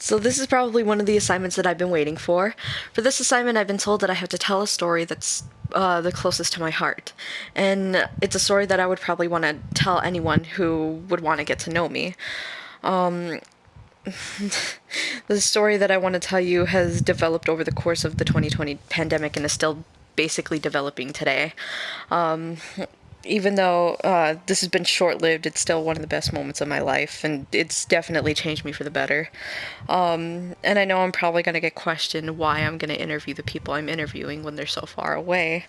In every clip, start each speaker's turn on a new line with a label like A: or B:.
A: So this is probably one of the assignments that I've been waiting for. For this assignment, I've been told that I have to tell a story that's the closest to my heart. And it's a story that I would probably want to tell anyone who would want to get to know me. The story that I want to tell you has developed over the course of the 2020 pandemic and is still basically developing today. Even though this has been short-lived, it's still one of the best moments of my life, and it's definitely changed me for the better. And I know I'm probably going to get questioned why I'm going to interview the people I'm interviewing when they're so far away.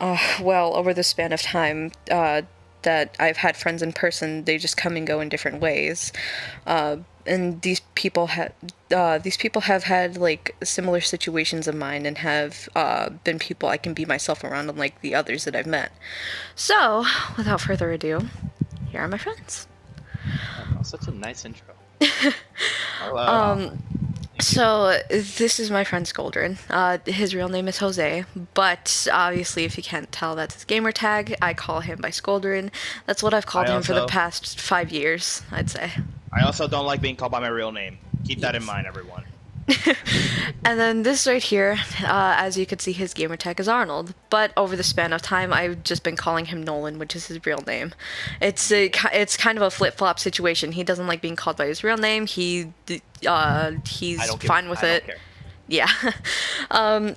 A: Well, over the span of time that I've had friends in person, they just come and go in different ways. And these people have had like similar situations of mine and have been people I can be myself around, unlike the others that I've met. So, without further ado, here are my friends.
B: Oh, such a nice intro.
C: Hello.
A: So, this is my friend Skoldrin. His real name is Jose, but obviously, if you can't tell, that's his gamer tag. I call him by Skoldrin. That's what I've called him for the past 5 years, I'd say.
C: I also don't like being called by my real name. Keep that in mind, everyone.
A: And then this right here, as you can see, his gamer tag is Arnold. But over the span of time, I've just been calling him Nolan, which is his real name. It's kind of a flip-flop situation. He doesn't like being called by his real name. He's fine with it.
C: Care.
A: Yeah.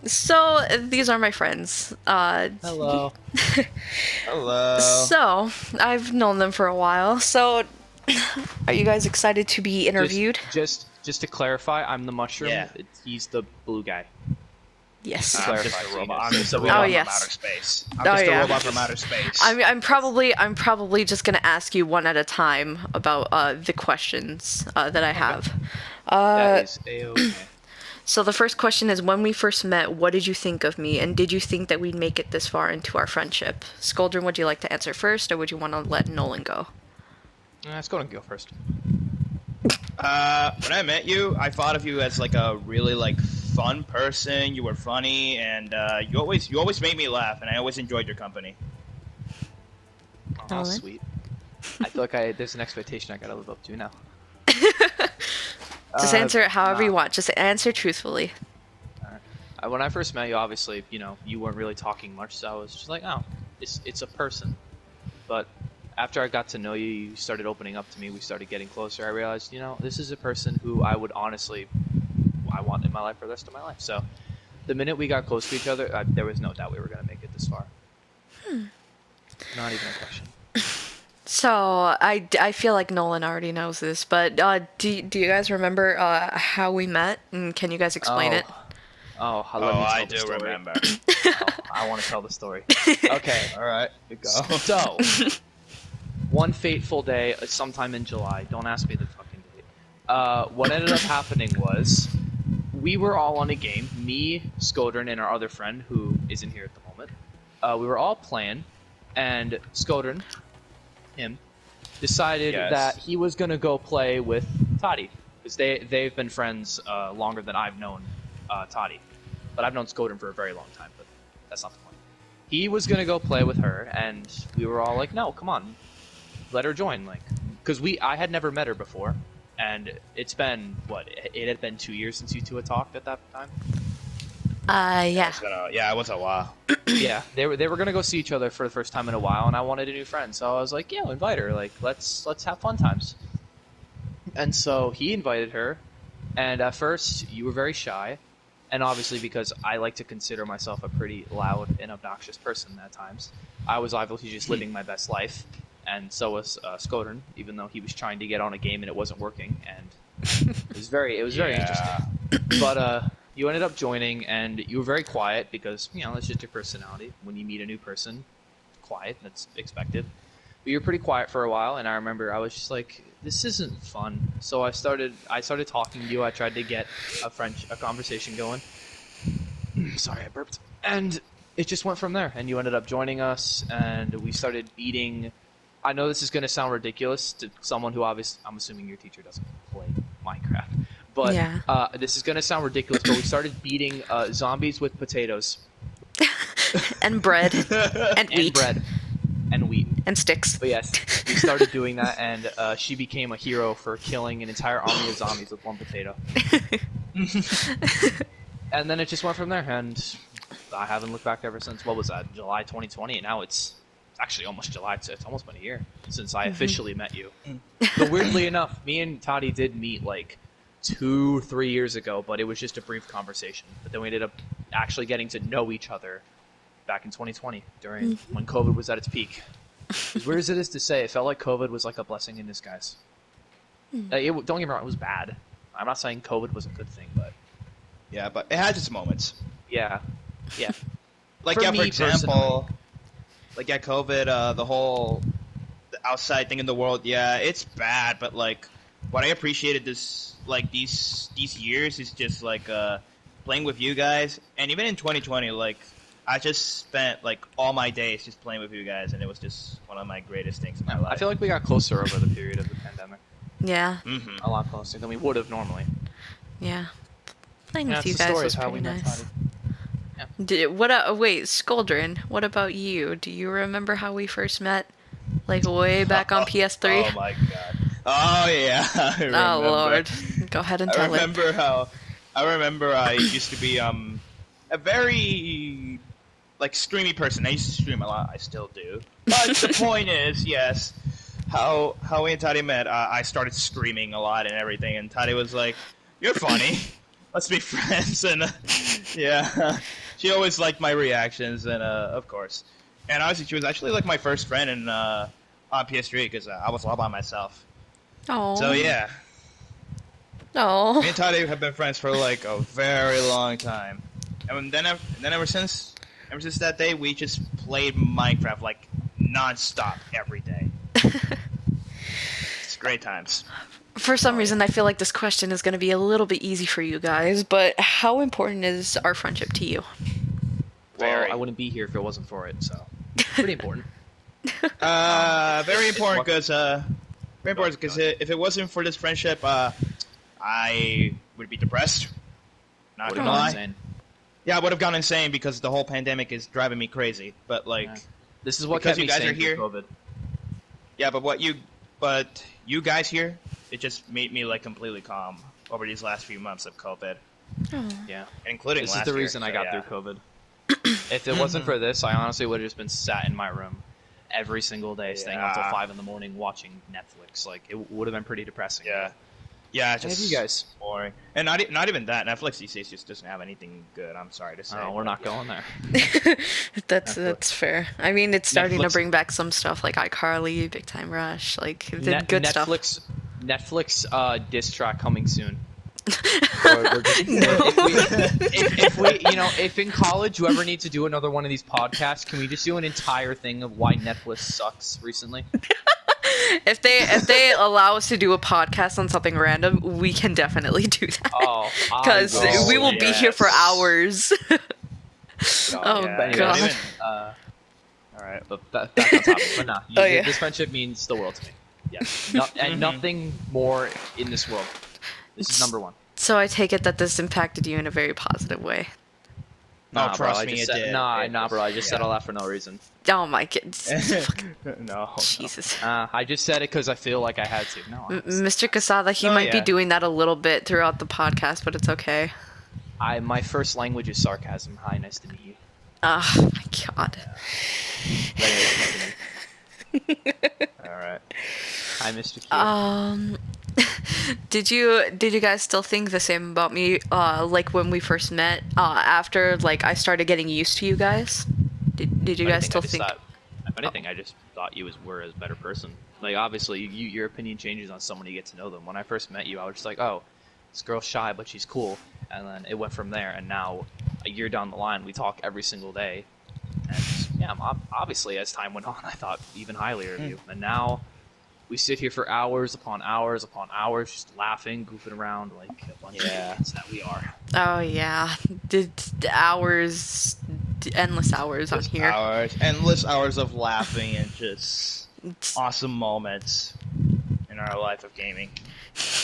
A: So these are my friends.
B: Hello.
C: Hello.
A: So I've known them for a while. So are you guys excited to be interviewed?
B: Just to clarify, I'm the mushroom.
C: Yeah.
B: He's the blue guy.
A: Yes.
C: I'm just a robot. I'm just a
A: Oh,
C: robot
A: yes.
C: from outer space. I'm just a robot from outer space.
A: I'm probably just gonna ask you one at a time about the questions that I have.
B: That is A-okay.
A: So the first question is, when we first met, what did you think of me, and did you think that we'd make it this far into our friendship? Skoldrin, would you like to answer first, or would you want to let Nolan go?
B: Let's go and go first.
C: When I met you, I thought of you as like a really like fun person. You were funny, and you always made me laugh, and I always enjoyed your company.
B: Oh,
A: Nolan?
B: sweet. I feel like there's an expectation I gotta live up to now.
A: Just answer it however you want. Just answer truthfully.
B: When I first met you, obviously, you weren't really talking much, so I was just like, oh, it's a person. But after I got to know you, you started opening up to me, we started getting closer, I realized, this is a person who I would honestly, I want in my life for the rest of my life. So the minute we got close to each other, there was no doubt we were going to make it this far. Not even a question.
A: So I feel like Nolan already knows this, but do you guys remember how we met, and can you guys explain it?
C: I do remember.
B: I want to tell the story. Okay.
C: All right, you go.
B: So, one fateful day, sometime in July. Don't ask me the fucking date. What ended up happening was, we were all on a game. Me, Skoldrin, and our other friend, who isn't here at the moment. We were all playing, and Skoldrin, him, decided that he was gonna go play with Toddy, because they've been friends longer than I've known Toddy. But I've known Skoldrin for a very long time, but that's not the point. He was gonna go play with her, and we were all like, no, come on, let her join, because I had never met her before, and it's been, it had been 2 years since you two had talked at that time?
A: Yeah.
C: It was a while.
B: Yeah, they were gonna go see each other for the first time in a while, and I wanted a new friend, so I was like, yeah, invite her, let's have fun times. And so he invited her, and at first, you were very shy, and obviously because I like to consider myself a pretty loud and obnoxious person at times, I was obviously just living my best life, and so was Skoldrin, even though he was trying to get on a game and it wasn't working, and it was very interesting. But you ended up joining, and you were very quiet because, that's just your personality. When you meet a new person, quiet, that's expected. But you were pretty quiet for a while, and I remember I was just like, this isn't fun. So I started talking to you. I tried to get a conversation going. Sorry, I burped. And it just went from there, and you ended up joining us, and we started beating. I know this is going to sound ridiculous to someone who I'm assuming your teacher doesn't play Minecraft. But
A: Yeah.
B: This is going to sound ridiculous, but we started beating zombies with potatoes.
A: And bread. And wheat.
B: And bread. And wheat.
A: And sticks.
B: But yes, started doing that, and she became a hero for killing an entire army of zombies with one potato. And then it just went from there, and I haven't looked back ever since. What was that? July 2020, and now it's actually almost July. It's almost been a year since I officially met you. But weirdly enough, me and Toddy did meet like 2-3 years ago, but it was just a brief conversation. But then we ended up actually getting to know each other back in 2020 during when COVID was at its peak. As weird as it is to say, it felt like COVID was like a blessing in disguise. Don't get me wrong, it was bad. I'm not saying COVID was a good thing, but
C: Yeah, but it has its moments.
B: yeah.
C: Like,
B: For
C: yeah,
B: me
C: for example,
B: personally.
C: like, yeah, COVID, the whole the outside thing in the world, yeah, it's bad, but, like, what I appreciated these years is just, like, playing with you guys, and even in 2020, like, I just spent, like, all my days just playing with you guys, and it was just one of my greatest things in my life.
B: I feel like we got closer over the period of the pandemic.
A: Yeah,
B: A lot closer than we would have normally.
A: yeah. Playing
B: Yeah,
A: with
B: it's
A: you
B: the
A: guys
B: story
A: was
B: of how
A: pretty
B: we met
A: nice.
B: Toddy.
A: Wait, Skoldrin, what about you? Do you remember how we first met? Like, way back on PS3?
C: Oh my god. Oh yeah. I remember.
A: Oh, Lord. Go ahead and tell it.
C: I remember I used to be a very like streamy person. I used to stream a lot. I still do. But the point is, yes, how we and Toddy met. I started screaming a lot and everything, and Toddy was like, "You're funny. Let's be friends." And yeah, she always liked my reactions, and of course, and honestly, she was actually like my first friend in on PS3 because I was all by myself.
A: Oh.
C: So yeah.
A: Oh.
C: Me and Toddy have been friends for like a very long time, and then ever since that day, we just played Minecraft like non-stop every day. It's great times.
A: For some reason, I feel like this question is going to be a little bit easy for you guys, but how important is our friendship to you?
B: Well,
C: Very.
B: I wouldn't be here if it wasn't for it, so pretty important.
C: Very important because if it wasn't for this friendship, I would be depressed. Not
B: Would
C: gonna
B: have gone
C: lie.
B: insane.
C: Yeah, I would have gone insane because the whole pandemic is driving me crazy. But like,
B: Yeah. This is what
C: Because
B: kept me
C: you guys
B: sane
C: are here.
B: through COVID.
C: yeah, but you guys here, it just made me like completely calm over these last few months of COVID,
B: Yeah.
C: including
B: This
C: last
B: is the
C: year,
B: reason I
C: so
B: got
C: yeah.
B: through COVID. If it wasn't for this, I honestly would have just been sat in my room every single day, staying up till
C: Yeah.
B: 5 a.m. watching Netflix. Like, it would have been pretty depressing.
C: Yeah, yeah, it's
B: Hey,
C: just
B: you guys.
C: boring, and not even that. Netflix these days just doesn't have anything good. I'm sorry to say.
B: Oh, we're
C: but
B: not
C: yeah.
B: going there.
A: That's fair. I mean, it's starting to
B: Netflix-
A: bring back some stuff like iCarly, Big Time Rush, like the good stuff.
B: Netflix diss track coming soon. If we, if in college you ever need to do another one of these podcasts, can we just do an entire thing of why Netflix sucks recently?
A: If they allow us to do a podcast on something random, we can definitely do that.
B: Oh,
A: Because
C: Oh,
A: we will be here for
C: yes.
A: hours. Oh,
C: Yeah,
B: but anyway,
A: God.
C: even-
B: all right, but back on topic. But nah,
A: Oh, yeah.
B: this friendship means the world to me. Yeah, and nothing more in this world. This is number one.
A: So I take it that this impacted you in a very positive way.
C: No,
B: Nah,
C: trust
B: bro, I
C: me,
B: just
C: it
B: said,
C: did.
B: Nah,
C: It
B: bro, I
C: was-
B: just
C: yeah.
B: said all that for no reason.
A: Oh my goodness.
C: no.
A: Jesus.
B: I just said it because I feel like I had to. No,
A: Mr. Casada, he
C: Oh,
A: might be
C: yeah.
A: doing that a little bit throughout the podcast, but it's okay.
B: my first language is sarcasm. Hi, nice to meet you.
A: Oh my god.
C: All right.
B: Hi, Mr. Q.
A: Did you guys still think the same about me like when we first met after like I started getting used to you guys? Did you guys still think
B: If anything, I just thought you were a better person. Like, obviously, your opinion changes on someone you get to know them. When I first met you, I was just like, oh, this girl's shy, but she's cool. And then it went from there, and now, a year down the line, we talk every single day. And yeah, obviously, as time went on, I thought even highly of you. And now, we sit here for hours upon hours upon hours, just laughing, goofing around like a bunch of idiots that we are.
A: Oh yeah. Did hours endless hours on here.
C: Endless hours of laughing and just awesome moments in our life of gaming.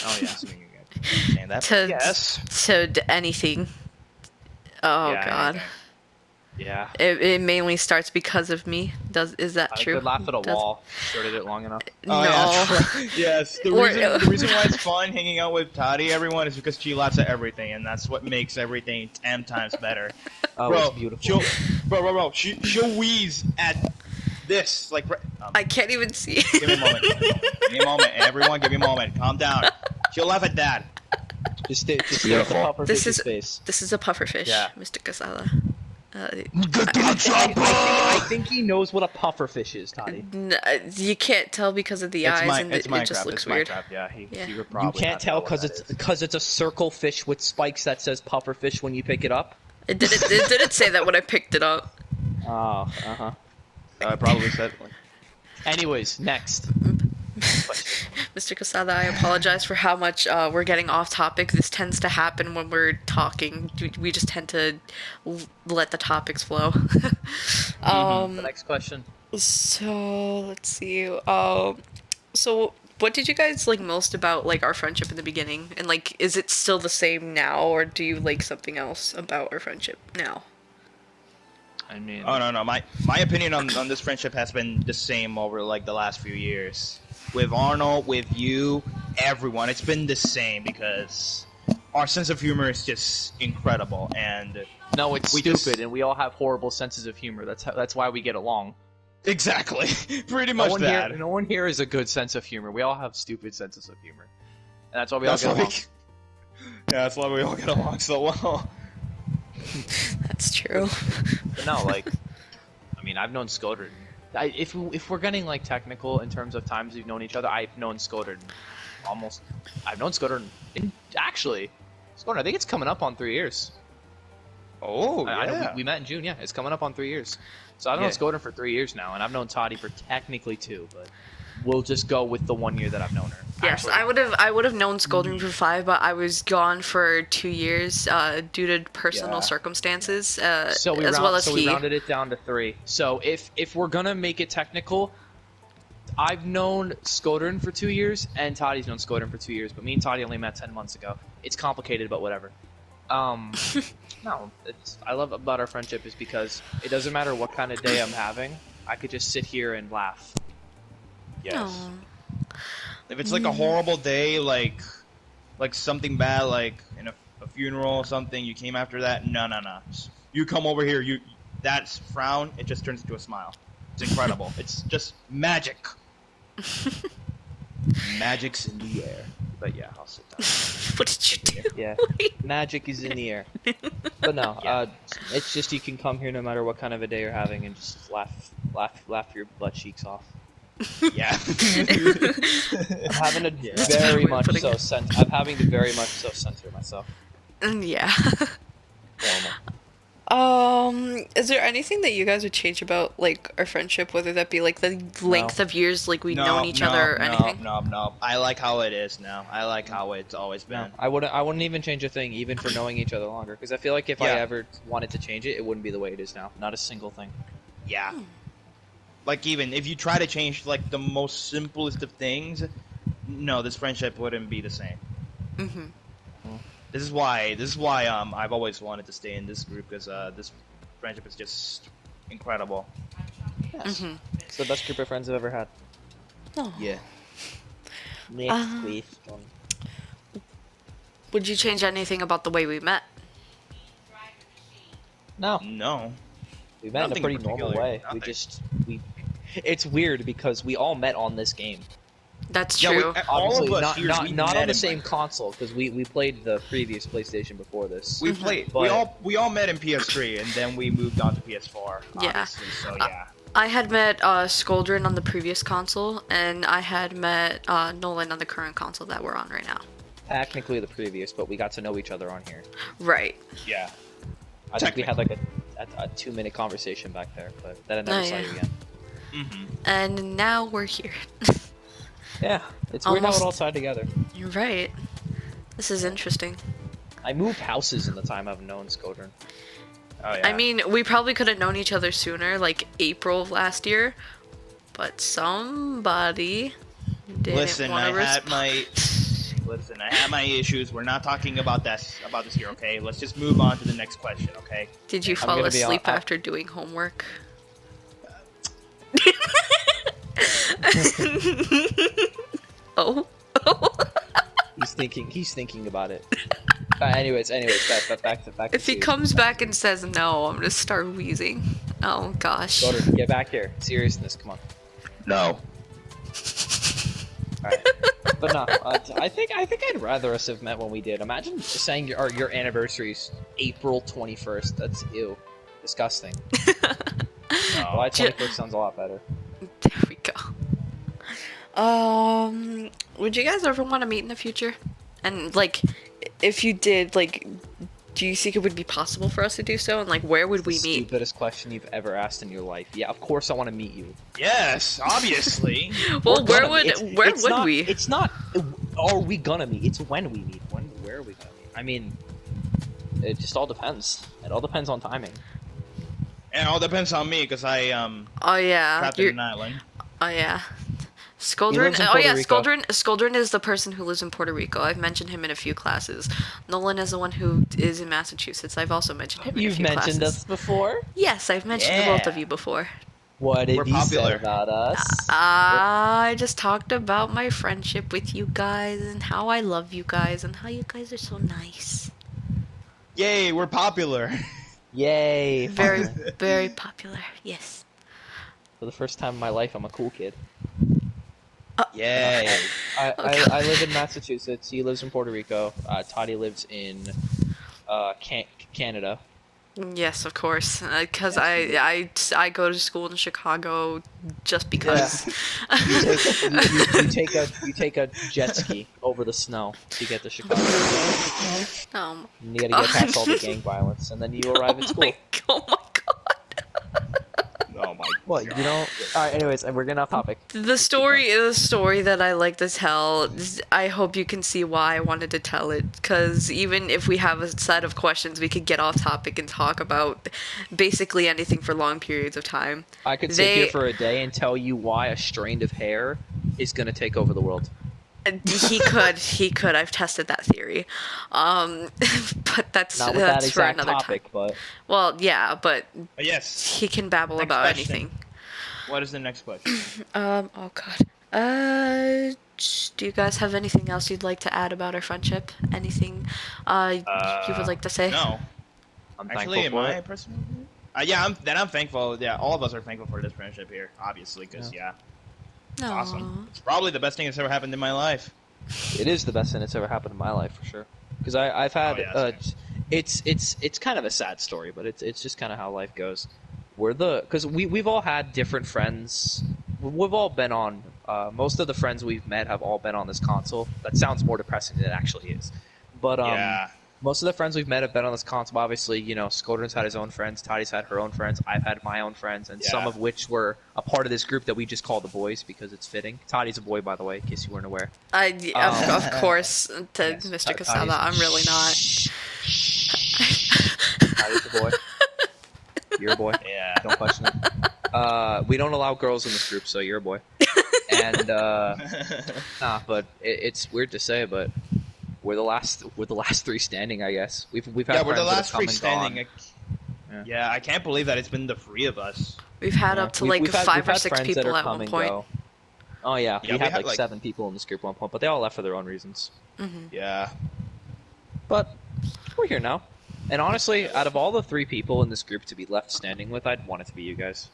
B: Oh yeah.
C: Assuming you guys understand that.
A: To-
C: Yes.
A: So anything. Oh
C: Yeah,
A: god.
C: anything.
B: Yeah.
A: It mainly starts because of me. Is that
B: I
A: true?
B: could laugh at a
A: Does-
B: wall. Started it long enough.
A: No.
C: yeah. Yes. The
A: Or-
C: reason why it's fun hanging out with Toddy, everyone, is because she laughs at everything, and that's what makes everything 10 times better.
B: Oh, it's beautiful.
C: She'll wheeze at this like.
A: I can't even see.
C: Give me a moment. Give me a moment. Everyone, give me a moment. Calm down. She'll laugh at that.
B: Just stare at the
C: Beautiful.
B: pufferfish's face.
A: This is a pufferfish,
C: Yeah.
A: Mr. Casada.
B: I think he knows what a pufferfish is, Toddy.
A: You can't tell because of the eyes, and
C: It's
A: it
C: Minecraft.
A: just looks
C: it's
A: weird.
C: Minecraft. Yeah,
A: Yeah.
C: he would
B: You
C: probably.
B: can't
C: not
B: tell
C: know what
B: because
C: that
B: it's a circle fish with spikes that says pufferfish when you pick it up.
A: It didn't say that when I picked it up.
B: Oh, uh-huh.
C: is. I probably said.
B: Anyways, next.
A: Mr. Casada, I apologize for how much we're getting off topic. This tends to happen when we're talking. We just tend to let the topics flow.
B: The next question.
A: So let's see. So what did you guys like most about like our friendship in the beginning? And like, is it still the same now, or do you like something else about our friendship now?
B: I mean,
C: Oh no. My opinion on this friendship has been the same over like the last few years. With Arnold, with you, everyone, it's been the same because our sense of humor is just incredible, and
B: no, it's
C: we
B: stupid,
C: just-
B: and we all have horrible senses of humor. That's why we get along.
C: exactly, pretty
B: No
C: much
B: one
C: that.
B: here, no one here is a good sense of humor. We all have stupid senses of humor, and that's why we all
C: That's
B: get
C: why
B: along.
C: yeah, that's why we all get along so well.
A: That's true.
B: But no, like, I mean, I've known Skodern. If we're getting like technical in terms of times we've known each other, I've known Skodern almost. I've known Skodern actually. Skodern, I think it's coming up on 3 years.
C: Oh
B: I know we met in June. Yeah, it's coming up on 3 years. So I've known
C: Yeah.
B: Skodern for 3 years now, and I've known Toddy for technically 2, but we'll just go with the 1 year that I've known her.
A: Yes,
B: Actually,
A: I would have known Scolding for 5, but I was gone for 2 years due to personal
C: Yeah.
A: circumstances,
B: So we
A: as well as
B: we
A: he.
B: rounded it down to 3. So if we're gonna make it technical, I've known Skodern for 2 years, and Toddy's known Skodern for 2 years, but me and Toddy only met 10 months ago. It's complicated, but whatever. No, I love about our friendship is because it doesn't matter what kind of day I'm having, I could just sit here and laugh.
C: Yes.
A: Aw.
C: If it's like a horrible day, like something bad, like in a funeral or something, you came after that. No. You come over here. That frown, it just turns into a smile. It's incredible. It's just magic. Magic's in the air. But yeah, I'll sit down.
A: What did you do?
B: Yeah, magic is in the air. But no, it's just you can come here no matter what kind of a day you're having and just laugh your butt cheeks off.
C: Yeah.
B: I'm having to
C: Yeah.
B: very
A: We're
B: much
A: putting
B: so
A: it-
B: I'm having to very much so censor myself.
A: Yeah.
B: Normal.
A: Is there anything that you guys would change about like our friendship, whether that be like the length of years like we've known each other or anything?
C: No. I like how it is now. I like how it's always been.
B: No, I wouldn't even change a thing, even for knowing each other longer, because I feel like if I
C: Yeah.
B: ever wanted to change it, it wouldn't be the way it is now. Not a single thing.
C: Yeah. Like even if you try to change like the most simplest of things, no, this friendship wouldn't be the same.
A: Mm-hmm.
C: This is why I've always wanted to stay in this group because this friendship is just incredible.
B: Yes.
A: Mm-hmm.
B: It's the best group of friends I've ever had.
A: Oh.
C: Yeah.
B: Next question.
A: Would you change anything about the way we met?
B: No,
C: No.
B: we met in a
C: Nothing
B: pretty
C: in
B: normal
C: particular.
B: way.
C: Nothing.
B: It's weird because we all met on this game.
A: That's
C: Yeah,
A: true.
C: all
B: Obviously,
C: of us here, we
B: not
C: met
B: on the
C: in
B: same
C: Minecraft.
B: console because we played the previous PlayStation before this.
C: We played.
B: But-
C: We all met in PS3 and then we moved on to PS4.
A: Yeah.
C: Obviously, so yeah.
A: I had met Skoldrin on the previous console, and I had met Nolan on the current console that we're on right now.
B: Technically the previous, but we got to know each other on here.
A: Right.
C: Yeah.
B: I think we had like a 2-minute conversation back there, but then I never
A: Oh,
B: saw
A: yeah.
B: you again.
C: Mm-hmm.
A: And now we're here.
B: Yeah, it's weird how
A: Almost-
B: it all tied together.
A: You're right. This is interesting.
B: I moved houses in the time I've known Skodern.
C: Oh yeah.
A: I mean, we probably could have known each other sooner, like April of last year, but somebody didn't
C: listen,
A: want
C: I
A: to
C: had my Listen, I have my issues. We're not talking about this here, okay? Let's just move on to the next question, okay?
A: Did you
B: I'm
A: fall
B: gonna be
A: asleep
B: hon-
A: after doing homework? Oh.
B: He's thinking about it. Anyways, back to
A: If he
B: you.
A: comes back and says no, I'm gonna start wheezing. Oh gosh.
B: Gordon, get back here. Seriousness, come on.
C: No.
B: Alright. But no, I think I'd rather us have met when we did. Imagine saying your anniversary's April 21st. That's ew. Disgusting. July 21st sounds a lot better.
A: There we go. Would you guys ever want to meet in the future? And like, if you did, like, do you think it would be possible for us to do so? And like, where would we meet?
B: Stupidest question you've ever asked in your life. Yeah, of course I want to meet you.
C: Yes, obviously.
A: Well,
B: We're
A: where
B: gonna
A: would
B: meet.
A: where
B: It's
A: would
B: not-
A: we?
B: It's not. Are we gonna meet? It's when we meet. Where are we gonna meet? I mean, it just all depends. It all depends on timing.
C: And it all depends on me, because I,
A: Oh yeah,
C: trapped in an island.
A: oh yeah.
B: He
A: Skoldrin.
B: lives in
A: Oh
B: Puerto
A: yeah,
B: Rico.
A: Skoldrin is the person who lives in Puerto Rico. I've mentioned him in a few classes. Nolan is the one who is in Massachusetts. I've also mentioned him in a
B: You've
A: few
B: mentioned
A: classes.
B: us before.
A: Yes, I've mentioned the both of
C: Yeah.
A: you before.
B: What did
C: We're
B: you say
C: popular.
B: about us?
A: I just talked about my friendship with you guys and how I love you guys and how you guys are so nice.
C: Yay, we're popular.
B: Yay!
A: Very,
B: finally.
A: very popular. Yes.
B: For the first time in my life, I'm a cool kid.
C: Yay.
B: I live in Massachusetts. He lives in Puerto Rico. Toddy lives in Canada.
A: Yes, of course. Because I go to school in Chicago just because.
B: You take a jet ski over the snow to get to Chicago. And you gotta get past all the gang violence, and then you arrive at school.
A: Oh my god.
C: Oh my
B: Well, you know. All right. Anyways, and we're getting off topic.
A: The story is a story that I like to tell. I hope you can see why I wanted to tell it. Because even if we have a set of questions, we could get off topic and talk about basically anything for long periods of time.
B: I could sit here for a day and tell you why a strand of hair is gonna take over the world.
A: He could. I've tested that theory. But that's
B: Not with that
A: for
B: exact
A: another
B: topic,
A: time.
B: but
A: Well, yeah, but
C: Yes.
A: he can babble
C: Next
A: about
C: question.
A: anything.
C: What is the next question?
A: Oh god. Do you guys have anything else you'd like to add about our friendship? Anything you would like to say?
C: No.
B: I'm
C: Actually, am
B: thankful for
C: I
B: it.
C: personally? Yeah, I'm thankful. Yeah, all of us are thankful for this friendship here, obviously, because yeah, it's
A: Aw.
C: awesome. It's probably the best thing that's ever happened in my life.
B: It is the best thing that's ever happened in my life for sure. Because I've had
C: Oh, yeah,
B: it's kind of a sad story, but it's just kind of how life goes. Because we've all had different friends. We've all been on. Most of the friends we've met have all been on this console. That sounds more depressing than it actually is. But
C: Yeah.
B: most of the friends we've met have been on this console. Obviously, you know, Skoldrin's had his own friends. Toddy's had her own friends. I've had my own friends, and some
C: Yeah.
B: of which were a part of this group that we just call the boys because it's fitting. Toddy's a boy, by the way, in case you weren't aware.
A: Of course, to
B: Yes,
A: Mr.
B: Toddy's-
A: Casada, I'm really not.
B: Toddy's a boy. You're a boy.
C: Yeah.
B: Don't question it. We don't allow girls in this group, so you're a boy. And but it's weird to say, but we're the last three standing, I guess. We've had
C: Yeah, we're the
B: friends that have
C: last
B: come
C: three
B: and
C: standing.
B: gone.
C: Yeah, I can't believe that it's been the three of us.
A: We've had
B: Yeah.
A: up to
B: We've-
A: like
B: we've had-
A: 5
B: we've
A: or
B: had
A: 6
B: friends that
A: people
B: are
A: at
B: come
A: one
B: and
A: point.
B: go. Oh yeah,
C: Yeah,
B: we
C: we
B: had
C: had,
B: like 7 people in this group at one point, but they all left for their own reasons.
C: Yeah.
B: But we're here now. And honestly, out of all the 3 people in this group to be left standing with, I'd want it to be you guys.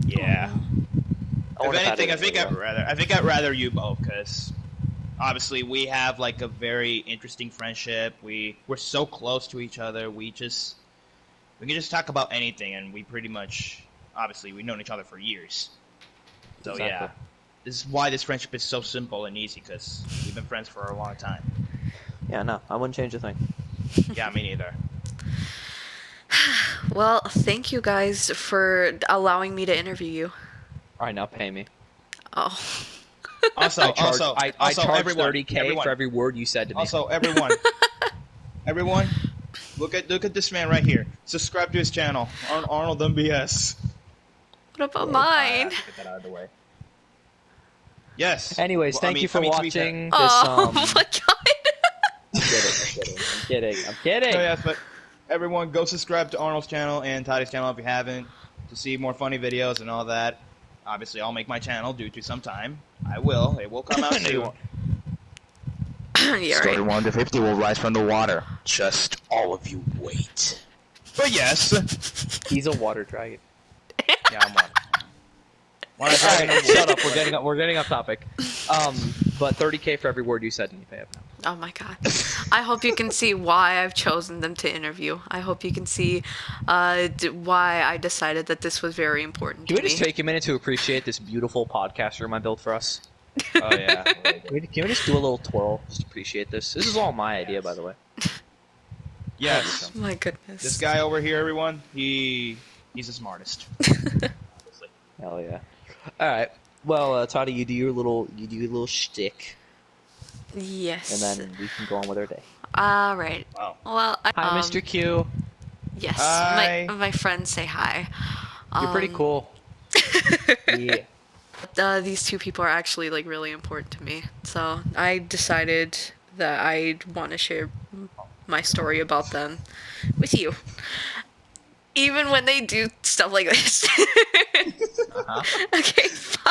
C: Yeah.
B: I
C: If
B: would've had
C: anything,
B: it
C: I think
B: anyway.
C: I'd rather you both, because obviously we have like a very interesting friendship. We're so close to each other. We can just talk about anything, and we pretty much obviously we've known each other for years. So
B: Exactly.
C: yeah, this is why this friendship is so simple and easy, because we've been friends for a long time.
B: Yeah, no, I wouldn't change a thing.
C: Yeah, me neither.
A: Well, thank you guys for allowing me to interview you.
B: All right, now pay me.
A: Oh.
C: Also,
B: I charge
C: also,
B: charge
C: everyone,
B: 30K
C: everyone,
B: for every word you said to me.
C: Also, everyone, look at this man right here. Subscribe to his channel, Arnold MBS.
A: What about mine?
C: Get that out of the way. Yes.
B: Anyways,
C: Well,
B: thank you for
C: to be fair-
B: watching this.
A: Oh my god.
B: I'm kidding.
C: So yes, but everyone go subscribe to Arnold's channel and Tidy's channel if you haven't to see more funny videos and all that. Obviously, I'll make my channel due to some time. I will. It will come out soon.
A: Yeah,
D: Story
A: right.
D: 1 to 50 will rise from the water. Just all of you wait.
C: But yes.
B: He's a water dragon.
C: Yeah, I'm on. Wanna
B: All
C: dragon
B: right,
C: or
B: shut
C: wolf?
B: up. We're getting off topic. But 30K for every word you said, and you pay up now.
A: Oh my god. I hope you can see why I've chosen them to interview. I hope you can see why I decided that this was very important
B: Can
A: to
B: we just
A: me.
B: take a minute to appreciate this beautiful podcast room I built for us?
C: Oh yeah.
B: Can we just do a little twirl? Just appreciate this. This is all my idea, by the way.
C: Yes.
A: My goodness.
C: This guy over here, everyone, he's the smartest.
B: Hell yeah. All right. Well, Toddy, you do your little shtick,
A: Yes.
B: and then we can go on with our day.
A: All right.
C: Wow.
A: Well,
B: Hi, Mr. Q.
A: Yes.
C: Hi.
A: My friends say hi.
B: You're pretty cool. Yeah.
A: These two people are actually like really important to me. So I decided that I want to share my story about them with you. Even when they do stuff like this.
B: Uh-huh.
A: Okay, fine.